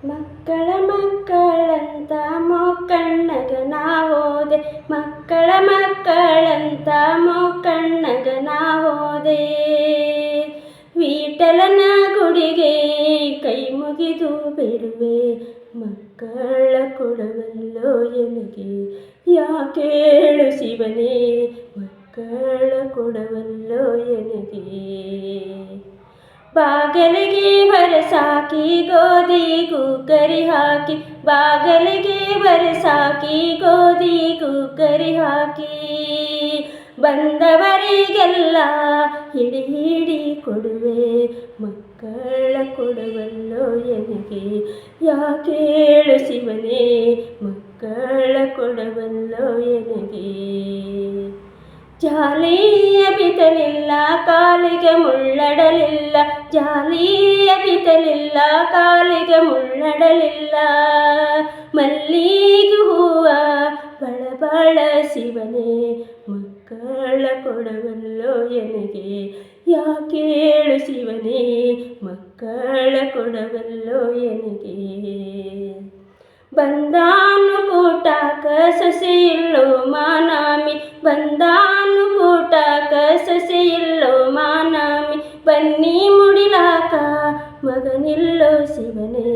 ಮಕ್ಕಳ ಮಕ್ಕಳಂತ ಮೊಕ್ಕಣ್ಣಗ ನಾ ಹೋದೆ, ಮಕ್ಕಳ ಮಕ್ಕಳಂತ ಮೊಕ್ಕಣ್ಣಗ ನಾ ಹೋದೆ. ವಿಠಲನ ಗುಡಿಗೆ ಕೈ ಮುಗಿದು ಬೇಡುವೆ, ಮಕ್ಕಳ ಕೊಡವಲ್ಲೋ ಎನಗೆ ಯಾಕೇಳು ಶಿವನೇ, ಮಕ್ಕಳ ಕೊಡವಲ್ಲೋ ಎನಗೆ. ಬಾಗಲಿಗೆ ಬರಸಾಕಿ ಗೋಧಿ ಗುಗ್ಗರಿ ಹಾಕಿ, ಬಾಗಲಿಗೆ ಬರಸಾಕಿ ಗೋಧಿ ಗುಗ್ಗರಿ ಹಾಕಿ, ಬಂದವರಿಗೆಲ್ಲ ಹಿಡಿ ಹಿಡಿ ಕೊಡುವೆ, ಮಕ್ಕಳ ಕೊಡವಲ್ಲೋ ಎನಗೆ ಯಾಕೇಳು ಶಿವನೇ, ಮಕ್ಕಳ ಕೊಡವಲ್ಲೋ ಎನಗೆ. ಜಾಲಿಯ ಬಿತ್ತಲಿಲ್ಲ ಕಾಲಿಗೆ ಮುಳ್ಳಡಲಿಲ್ಲ, ಜಾಲಿಯ ಬಿತ್ತಲಿಲ್ಲ ಕಾಲಿಗೆ ಮುಳ್ಳಡಲಿಲ್ಲ, ಮಲ್ಲಿಗೆ ಹೂವ ಬಳಬಳ ಶಿವನೇ, ಮಕ್ಕಳ ಕೊಡವಲ್ಲೋ ಎನಗೆ ಯಾಕೇಳು ಶಿವನೇ, ಮಕ್ಕಳ ಕೊಡವಲ್ಲೋ ಎನಗೆ. ಬಂದಾನು ಕೂಟಕ ಸೊಸೆಯಿಲ್ಲೋ ಮಾನಾಮಿ, ಬಂದಾನು ಕೂಟಕ ಸೊಸೆಯಿಲ್ಲೋ ಮಾನಾಮಿ, ಬನ್ನಿ ಮುಡಿಲಾಕ ಮಗನಿಲ್ಲೋ ಶಿವನೇ,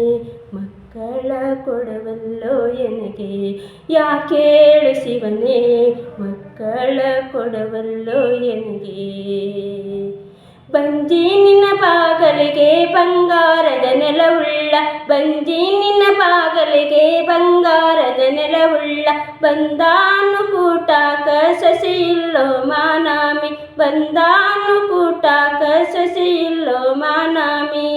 ಮಕ್ಕಳ ಕೊಡವಲ್ಲೋ ಎನಗೆ ಯಾಕೇಳು ಶಿವನೇ, ಮಕ್ಕಳ ಕೊಡವಲ್ಲೋ ಎನಗೆ. ಬಂಜಿ ನಿನ್ನ ಬಾಗಲಿಗೆ ಬಂಗಾರದ ನೆಲವುಳ್ಳ, ಬಂಜಿ ನಿನ್ನ ಬಾಗಲಿಗೆ ಬಂಗಾರದ ನೆಲವುಳ್ಳ, ಬಂದಾನು ಕೂಟಕ ಸೊಸೆಯಿಲ್ಲೋ ಮಾನಾಮಿ, ಬಂದಾನು ಕೂಟಕ ಸೊಸೆಯಿಲ್ಲೋ ಮಾನಾಮಿ,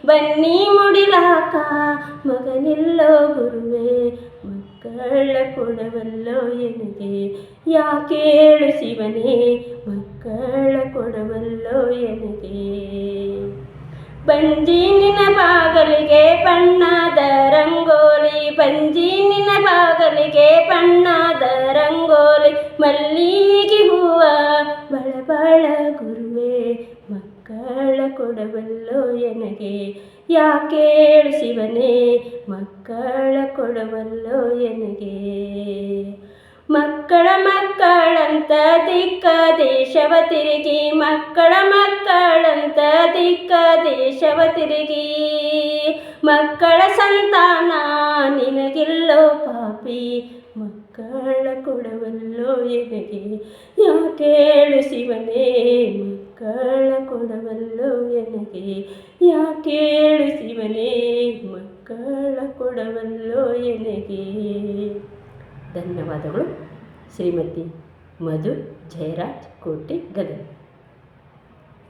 ಬನ್ನಿ ಮುಡಿಲಾಕ ಮಗನಿಲ್ಲೋ ಗುರುವೇ, ಮಕ್ಕಳ ಕೊಡವಲ್ಲೋ ಎನಗೆ ಯಾಕೇಳು ಶಿವನೇ, ಮಕ್ಕಳ ಕೊಡವಲ್ಲೋ ಎನಗೆ. ಬಂಜಿ ನಿನ್ನ ಬಾಗಲಿಗೆ ಬಣ್ಣದ ರಂಗೋಲಿ, ಬಂಜಿ ನಿನ್ನ ಬಾಗಲಿಗೆ ಬಣ್ಣದ ರಂಗೋಲಿ, ಮಲ್ಲಿಗೆ ಹೂವ ಬಳಬಳ ಗುರುವೇ, ಮಕ್ಕಳ ಕೊಡವಲ್ಲೋ ಎನಗೆ ಯಾಕೇಳು ಶಿವನೇ, ಮಕ್ಕಳ ಕೊಡವಲ್ಲೋ ಎನಗೆ. ಮಕ್ಕಳ ಮಕ್ಕಳಂತ ದಿಕ್ಕ ದೇಶವ ತಿರುಗಿ, ಮಕ್ಕಳ ಮಕ್ಕಳಂತ ದಿಕ್ಕ ದೇಶವ ತಿರುಗಿ, ಮಕ್ಕಳ ಸಂತಾನ ನಿನಗಿಲ್ಲೋ ಪಾಪಿ, ಮಕ್ಕಳ ಕೊಡವಲ್ಲೋ ಎನಗೆ ಯಾಕೇಳು ಶಿವನೇ, ಮಕ್ಕಳ ಕೊಡವಲ್ಲೋ ಎನಗೆ ಯಾಕೇಳು ಶಿವನೇ, ಮಕ್ಕಳ ಕೊಡವಲ್ಲೋ ಎನಗೆ. ಧನ್ಯವಾದಗಳು. ಶ್ರೀಮತಿ ಮಧು ಜಯರಾಜ್ ಕೋಟೆ ಗದಗ.